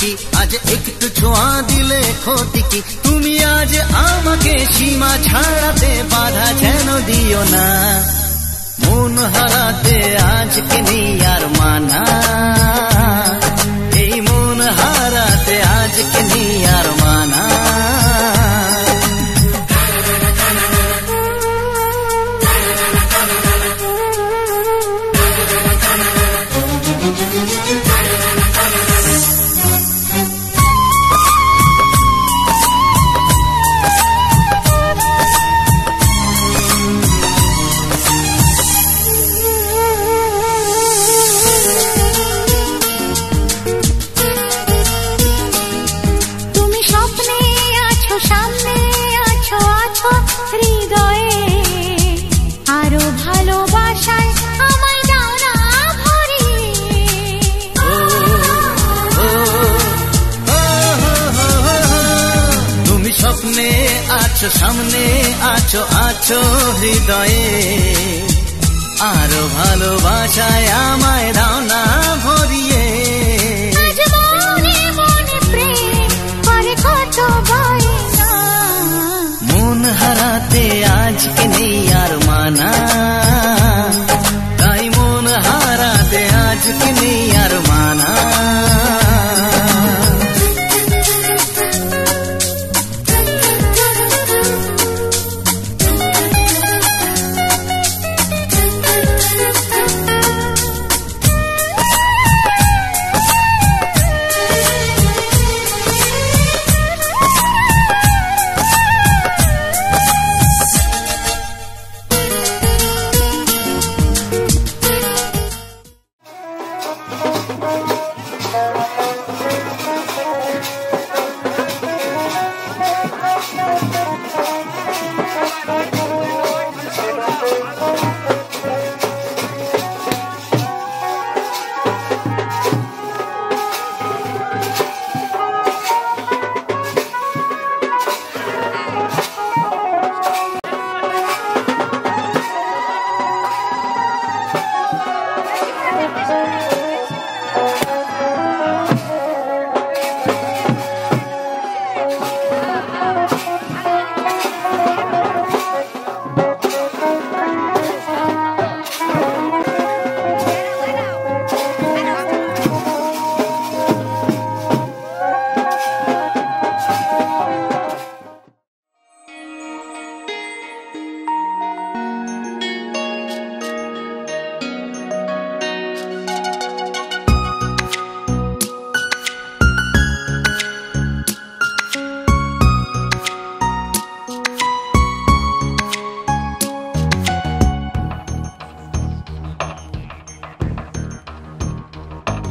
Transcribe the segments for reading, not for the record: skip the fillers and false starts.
কি আজ একটু ছোঁয়া দিলে ক্ষতি কি তুমি আজ আমাকে সীমা ছাড়াতে বাধা যেন দিও না মন হারাতে আজকে নেই আর মানা এই মন হারাতে আজকে নেই আর মানা সামনে আছো আছো হৃদয়ে আরো ভালোবাসায় আমায় দাও না ভরিয়ে মন হারাতে আজকে নেই আর মানা তাই মন হারাতে আজকে নেই আর মানা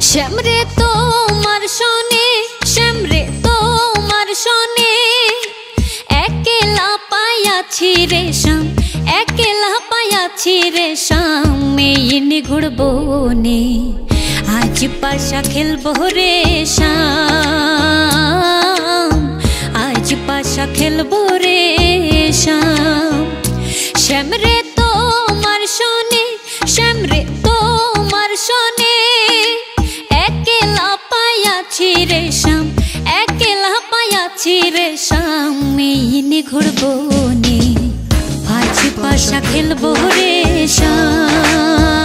শ্যামরে তোমার শোনে শ্যামরে তোমার শোনে একলা পায়াছি রে শ্যাম একলা পায়াছি রে শ্যাম এই নিগুড় বনে আজ পাশা খেলবো রে শ্যাম আজ পাশা খেলবো রে শ্যাম শ্যামরে তোমার শোনে শ্যামরে তোমার শোনে রে শ্যাম একলা পায়াছি রে শ্যাম এই নিগুড় বনে আজ পাশা খেলবো রে শ্যাম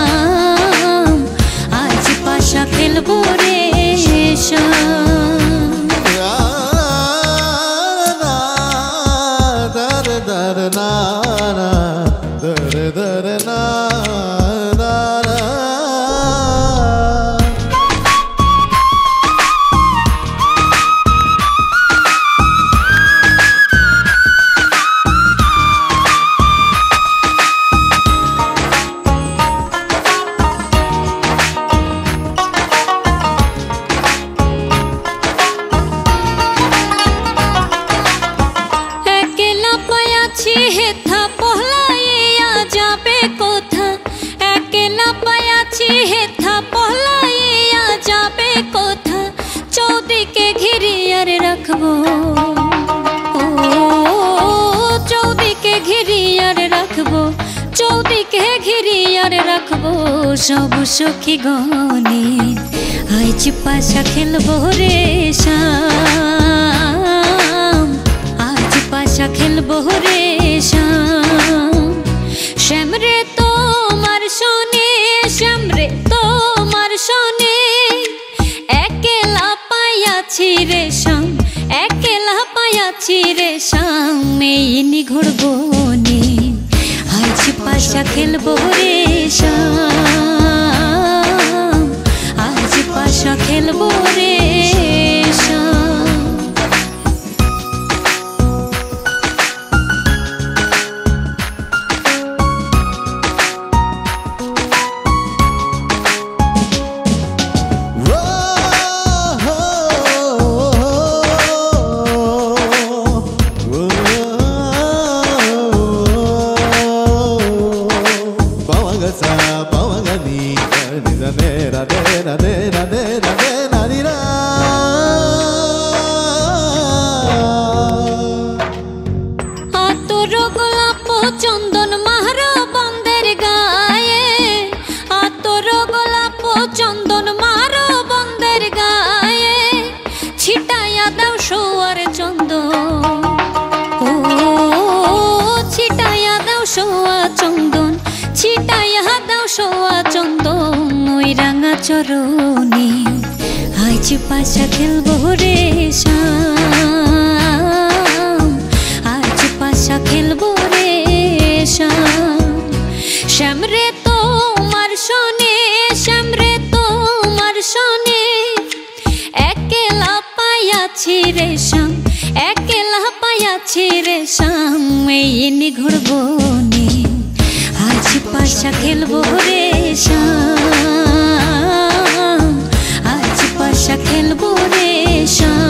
আজ পাশা খেলবো রে শ্যাম দর দর না দর দর না চৌদিকে ঘিরিয়ার রাখবো চৌদিকে ঘিরিয়ার রাখবো সব সখী গণে আজ পাশা খেলবো রে শ্যাম, আজ পাশা খেলবো রে শ্যাম। শ্যাম রে তোমার শোনে, শ্যাম রে তোমার শোনে, একলা পাইয়াছি রে শ্যাম, একলা পাইয়াছি রে শ্যাম। এই নিঘড় বনে আজ পাশা খেলবো রে শ্যাম, আজ পাশা খেলবো রে শ্যাম। চন্দন মারো বন্ধের গায়ে, আতর গোলাপ চন্দন মারো বন্ধের গায়ে, ছিটাইয়া দাও সোয়ার চন্দন, ও ছিটাইয়া দাও সোয়া চন্দন, ছিটাইয়া দাও সোয়া চন্দন। ওই রাঙা চরণে আজ পাশা খেলবো রে শ্যাম, আজ পাশা খেলবো রে শ্যাম। শ্যাম রে তোমার শোনে, শ্যাম রে তোমার শোনে, একলা পাইয়াছি রে শ্যাম, একলা পাইয়াছি রে শ্যাম। এই নিঘড় বনে আজ পাশা খেলবো রে শ্যাম, আজ পাশা খেলবো রে শ্যাম।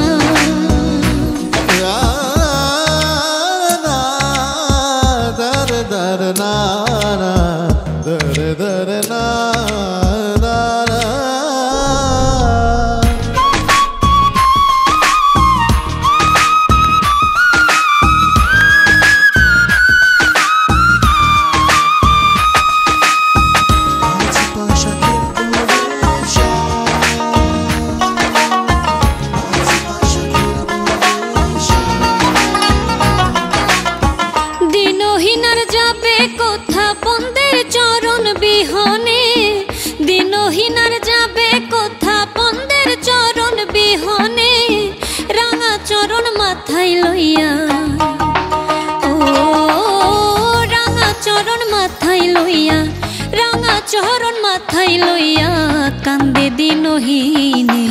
দিনহীনার যাবে কোথা বন্ধের চরণ বিহনে, দিনহীনার যাবে কোথা বন্ধের চরণ বিহনে, রাঙা চরণ মাথায় লইয়া, ও রাঙা চরণ মাথায় লইয়া, রাঙা চরণ মাথায় লইয়া কান্দে দিনহীনে।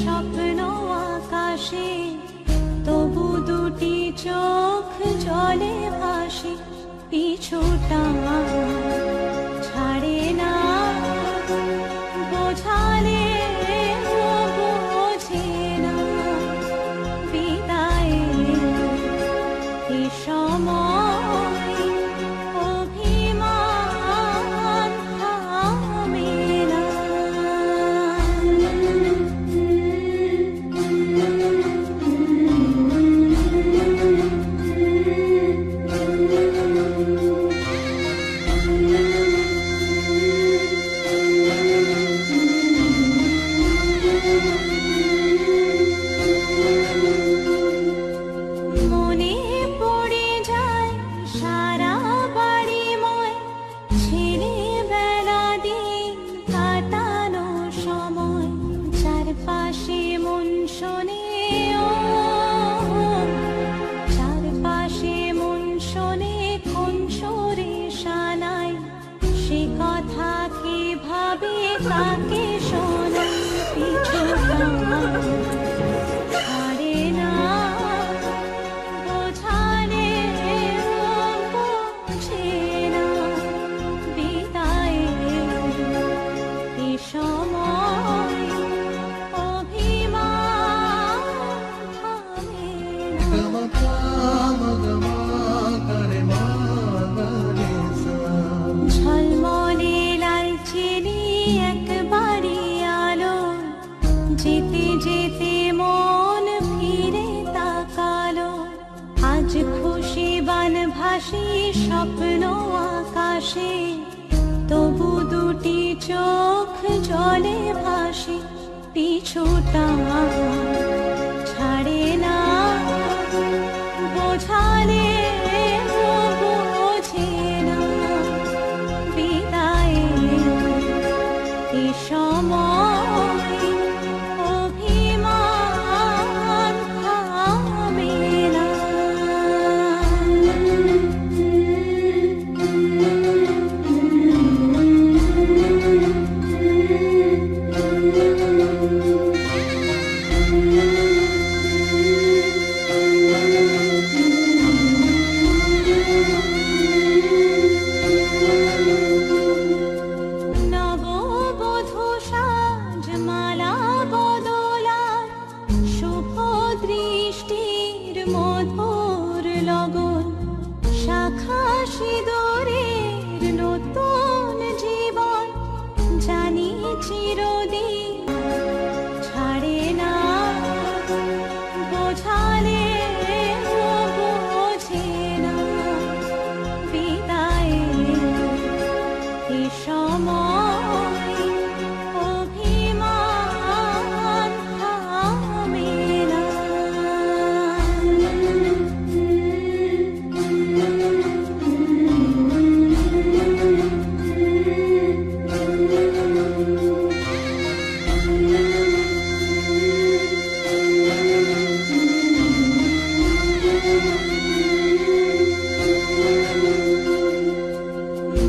স্বপ্ন আকাশে, তবু দুটি চোখ জলে ভাসে, পিছুটা ছাড়ে না, বোঝালে বোঝে না, বিদায়ে এ সময় অভিমান থামে না। মনে পড়ে যায় সারা বাড়িময় ছেলেবেলা দিন কাটানো সময়, চারপাশে মন শোনে, চারপাশে মন শোনে কোন সুরে শানায়, সে কথা কি ভাবে কাকে শোনায়, পিছুটা ছাড়ে না, বোঝালে বোঝে না, বিদায়ে এ সময় অভিমান থামে না। ঝলমলে লালচেনি একবারই আলো, যেতে যেতে মন ফিরে তাকালো, আজ খুশি বান ভাসি স্বপ্ন আকাশে, তবু দুটি চোখ জলে ভাসে, পিছুটা ছাড়ে না, বোঝালে বোঝে না, বিদায়ে এ সময় অভিমান থামে না। নববধূ সাজমালা বদলার, শুভ দৃষ্টির মধুর লগন, শাখা সিঁদুরের নতুন জীবন, জানি চিরদিন ছাড়ে না, বোঝালে বোঝে না, বিদায়ে এ সময় অভিমান থামে না।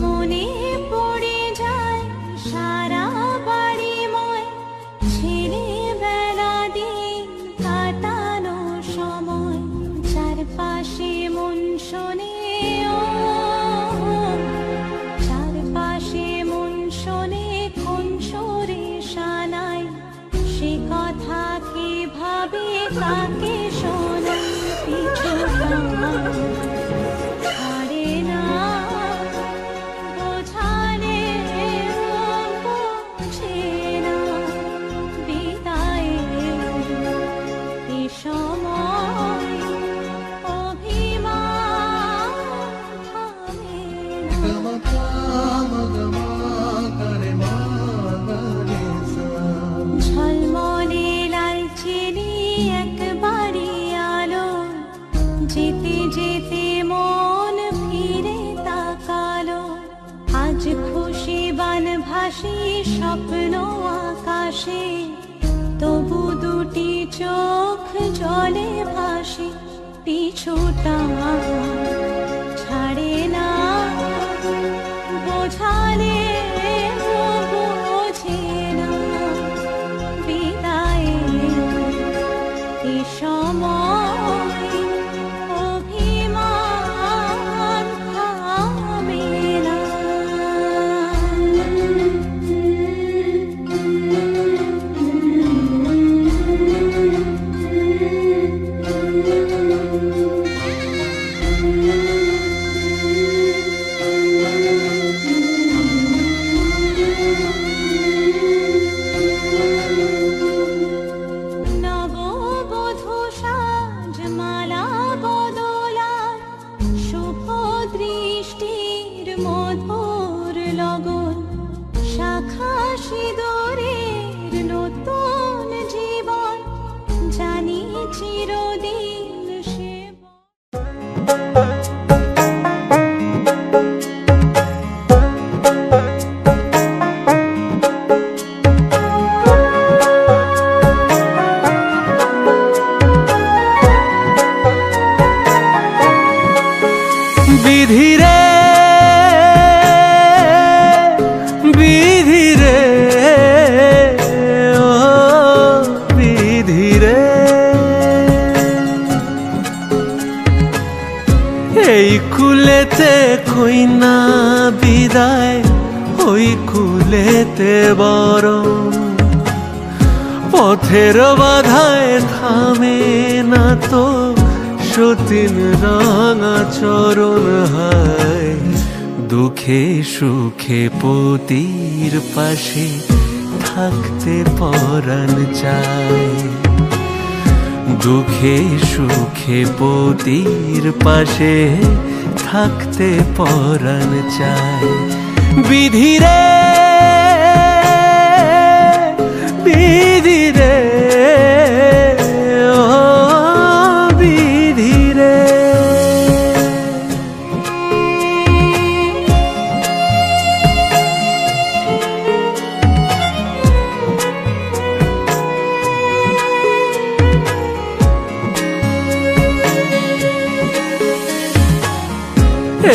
মনে পড়ে যায় সারা বাড়িময় ছেলেবেলা দিন কাটানো সময়, চারপাশে মন শোনে, চারপাশে মন শোনে কোন সুরে শানায়, সে কথা কি ভাবে কাকে শোনায়, পিছুটা ছাড়ে না, বোঝালে বোঝে না, বিদায়ে এ সময় অভিমান থামে না। ঝলমলে লালচেনি একবারই আলো, যেতে যেতে মন ফিরে তাকালো, আজ খুশি বান ভাসি স্বপ্ন আকাশে, তবু দুটি চোখ জলে ভাসে, পিছুটা ছাড়ে না, বোঝালে বোঝে না, বিদায়ে কুলেতে কইনা বিদায় ওই কুলেতে বরং পথের বাধায় থামে না তো সতীন রাঙা চরণ হায় দুঃখে সুখে পতির পাশে থাকতে পরাণ চায় দুঃখে সুখে পতির পাশে থাকতে পরাণ চায় বিধিরে বিধিরে ও বিধিরে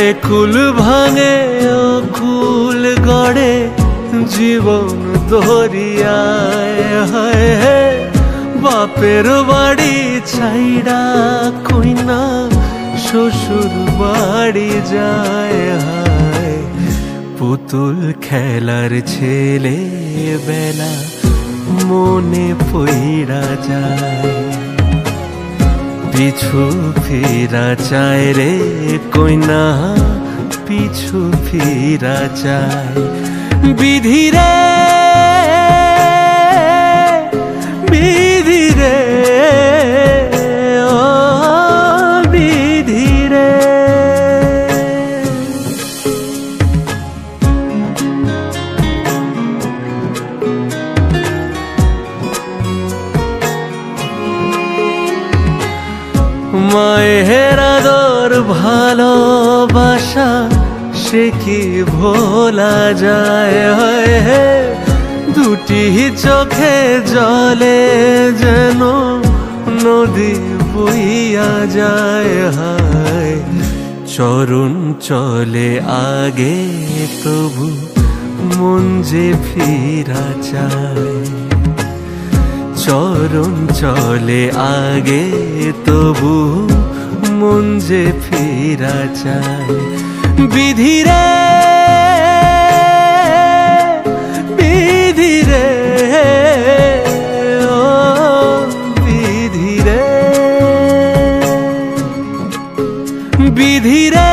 একুল ভাঙে ও কুল গড়ে জীবন দরিয়ায় হায় বাপের বাড়ি ছাইড়া কইনা শ্বশুর বাড়ি যায় হায় পুতুল খেলার ছেলে বেলা মনে পইড়া যায় পিছু ফিরা চায় রে কইনা পিছু ফিরা চায় বিধিরে বিধিরে ও বিধিরে মায়ের আদর ভালোবাসা সে কি ভোলা যায় দুটি চোখে জলে যেন নদী বইয়া যায় হায় চরণ চলে আগে তবু মন যে ফিরা চায় চরণ চলে আগে তবু মন যে ফিরা চায় বিধিরে বিধিরে ও বিধিরে বিধিরে